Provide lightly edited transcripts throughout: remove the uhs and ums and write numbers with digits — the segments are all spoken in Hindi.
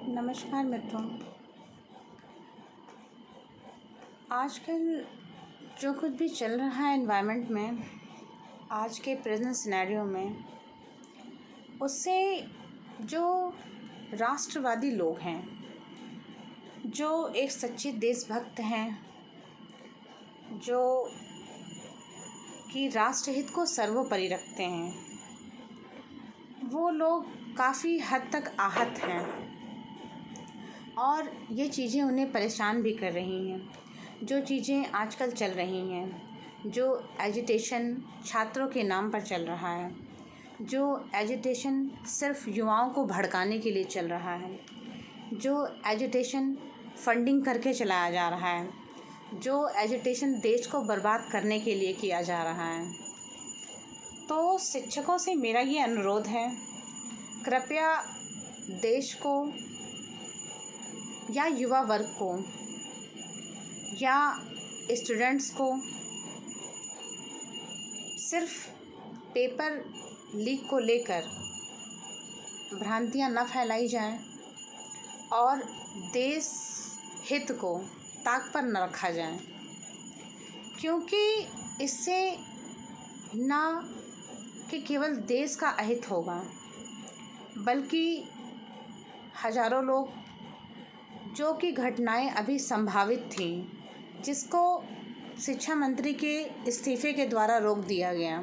नमस्कार मित्रों। आजकल जो कुछ भी चल रहा है एनवायरनमेंट में, आज के प्रेजेंट सिनेरियो में, उससे जो राष्ट्रवादी लोग हैं, जो एक सच्चे देशभक्त हैं, जो कि राष्ट्रहित को सर्वोपरि रखते हैं, वो लोग काफ़ी हद तक आहत हैं और ये चीज़ें उन्हें परेशान भी कर रही हैं। जो चीज़ें आजकल चल रही हैं, जो एजिटेशन छात्रों के नाम पर चल रहा है, जो एजिटेशन सिर्फ युवाओं को भड़काने के लिए चल रहा है, जो एजिटेशन फंडिंग करके चलाया जा रहा है, जो एजिटेशन देश को बर्बाद करने के लिए किया जा रहा है, तो शिक्षकों से मेरा ये अनुरोध है, कृपया देश को या युवा वर्ग को या स्टूडेंट्स को सिर्फ पेपर लीक को लेकर भ्रांतियां न फैलाई जाएं और देश हित को ताक पर न रखा जाए, क्योंकि इससे ना कि केवल देश का अहित होगा, बल्कि हज़ारों लोग जो कि घटनाएं अभी संभावित थीं, जिसको शिक्षा मंत्री के इस्तीफे के द्वारा रोक दिया गया,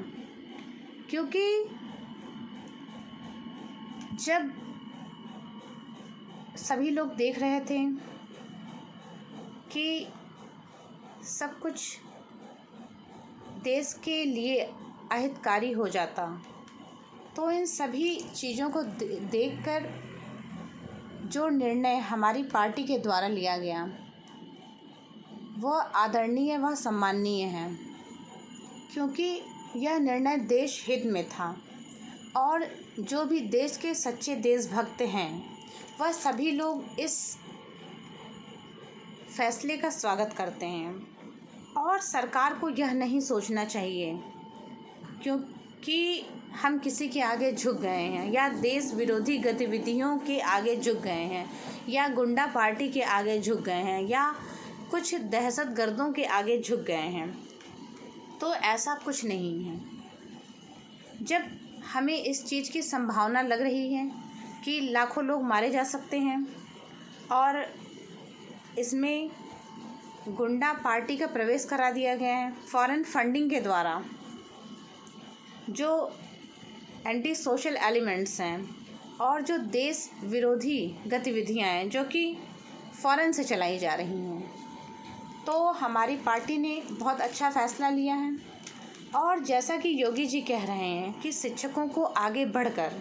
क्योंकि जब सभी लोग देख रहे थे कि सब कुछ देश के लिए अहितकारी हो जाता, तो इन सभी चीज़ों को देखकर जो निर्णय हमारी पार्टी के द्वारा लिया गया वह आदरणीय व सम्माननीय है, क्योंकि यह निर्णय देश हित में था और जो भी देश के सच्चे देशभक्त हैं वह सभी लोग इस फैसले का स्वागत करते हैं। और सरकार को यह नहीं सोचना चाहिए क्योंकि हम किसी के आगे झुक गए हैं या देश विरोधी गतिविधियों के आगे झुक गए हैं या गुंडा पार्टी के आगे झुक गए हैं या कुछ दहशतगर्दों के आगे झुक गए हैं, तो ऐसा कुछ नहीं है। जब हमें इस चीज़ की संभावना लग रही है कि लाखों लोग मारे जा सकते हैं और इसमें गुंडा पार्टी का प्रवेश करा दिया गया है फॉरेन फंडिंग के द्वारा, जो एंटी सोशल एलिमेंट्स हैं और जो देश विरोधी गतिविधियां हैं जो कि फ़ॉरेन से चलाई जा रही हैं, तो हमारी पार्टी ने बहुत अच्छा फ़ैसला लिया है। और जैसा कि योगी जी कह रहे हैं कि शिक्षकों को आगे बढ़कर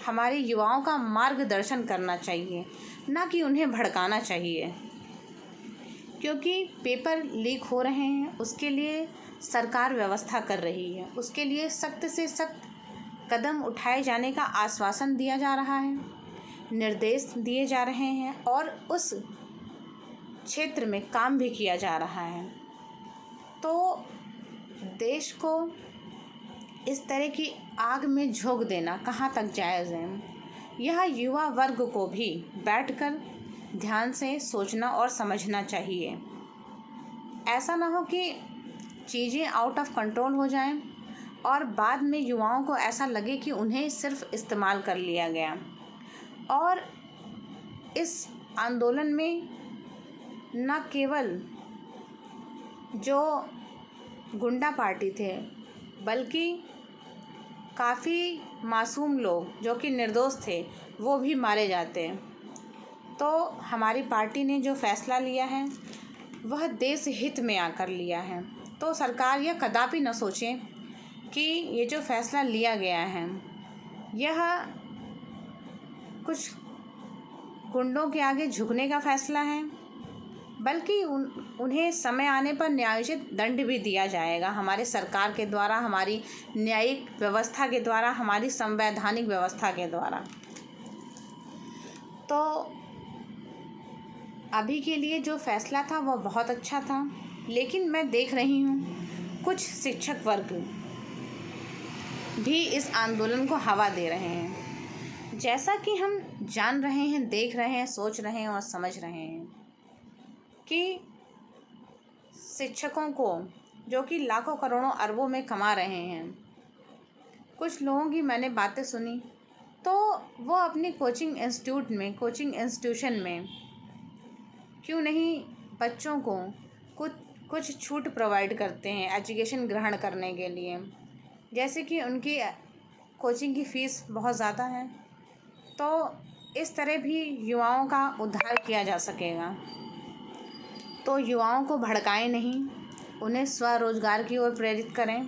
हमारे युवाओं का मार्गदर्शन करना चाहिए, ना कि उन्हें भड़काना चाहिए, क्योंकि पेपर लीक हो रहे हैं, उसके लिए सरकार व्यवस्था कर रही है, उसके लिए सख्त से सख्त कदम उठाए जाने का आश्वासन दिया जा रहा है, निर्देश दिए जा रहे हैं और उस क्षेत्र में काम भी किया जा रहा है। तो देश को इस तरह की आग में झोंक देना कहाँ तक जायज़ है, यह युवा वर्ग को भी बैठकर ध्यान से सोचना और समझना चाहिए। ऐसा ना हो कि चीज़ें आउट ऑफ कंट्रोल हो जाएं और बाद में युवाओं को ऐसा लगे कि उन्हें सिर्फ इस्तेमाल कर लिया गया। और इस आंदोलन में न केवल जो गुंडा पार्टी थे, बल्कि काफ़ी मासूम लोग जो कि निर्दोष थे वो भी मारे जाते हैं। तो हमारी पार्टी ने जो फ़ैसला लिया है वह देश हित में आकर लिया है। तो सरकार यह कदापि न सोचे कि ये जो फ़ैसला लिया गया है यह कुछ गुंडों के आगे झुकने का फ़ैसला है, बल्कि उन्हें समय आने पर न्यायोचित दंड भी दिया जाएगा हमारे सरकार के द्वारा, हमारी न्यायिक व्यवस्था के द्वारा, हमारी संवैधानिक व्यवस्था के द्वारा। तो अभी के लिए जो फ़ैसला था वह बहुत अच्छा था, लेकिन मैं देख रही हूँ कुछ शिक्षक वर्ग भी इस आंदोलन को हवा दे रहे हैं। जैसा कि हम जान रहे हैं, देख रहे हैं, सोच रहे हैं और समझ रहे हैं कि शिक्षकों को, जो कि लाखों करोड़ों अरबों में कमा रहे हैं, कुछ लोगों की मैंने बातें सुनी तो वो अपनी कोचिंग इंस्टीट्यूशन में क्यों नहीं बच्चों को कुछ कुछ छूट प्रोवाइड करते हैं एजुकेशन ग्रहण करने के लिए। जैसे कि उनकी कोचिंग की फ़ीस बहुत ज़्यादा है, तो इस तरह भी युवाओं का उद्धार किया जा सकेगा। तो युवाओं को भड़काएं नहीं, उन्हें स्वरोज़गार की ओर प्रेरित करें।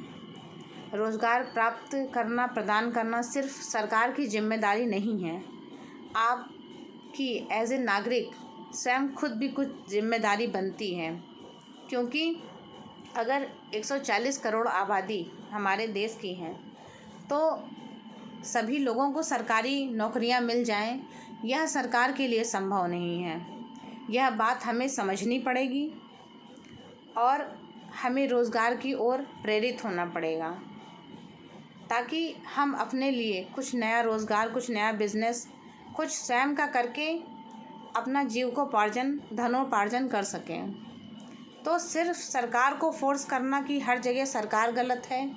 रोज़गार प्राप्त करना, प्रदान करना सिर्फ सरकार की जिम्मेदारी नहीं है, आपकी एज ए नागरिक स्वयं खुद भी कुछ जिम्मेदारी बनती है। क्योंकि अगर 140 करोड़ आबादी हमारे देश की है तो सभी लोगों को सरकारी नौकरियां मिल जाएं, यह सरकार के लिए संभव नहीं है। यह बात हमें समझनी पड़ेगी और हमें रोज़गार की ओर प्रेरित होना पड़ेगा, ताकि हम अपने लिए कुछ नया रोज़गार, कुछ नया बिज़नेस, कुछ स्वयं का करके अपना धनोपार्जन कर सकें। तो सिर्फ सरकार को फोर्स करना कि हर जगह सरकार गलत है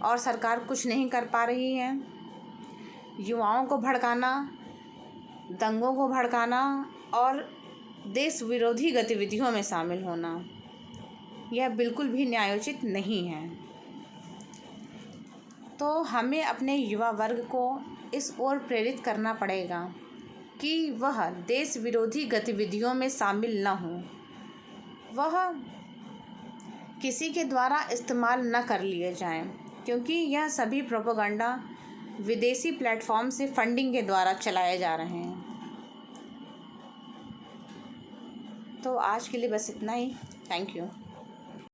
और सरकार कुछ नहीं कर पा रही है, युवाओं को भड़काना, दंगों को भड़काना और देश विरोधी गतिविधियों में शामिल होना, यह बिल्कुल भी न्यायोचित नहीं है। तो हमें अपने युवा वर्ग को इस ओर प्रेरित करना पड़ेगा कि वह देश विरोधी गतिविधियों में शामिल न हो, वह किसी के द्वारा इस्तेमाल न कर लिए जाएं, क्योंकि यह सभी प्रोपेगेंडा विदेशी प्लेटफॉर्म से फंडिंग के द्वारा चलाए जा रहे हैं। तो आज के लिए बस इतना ही। Thank you.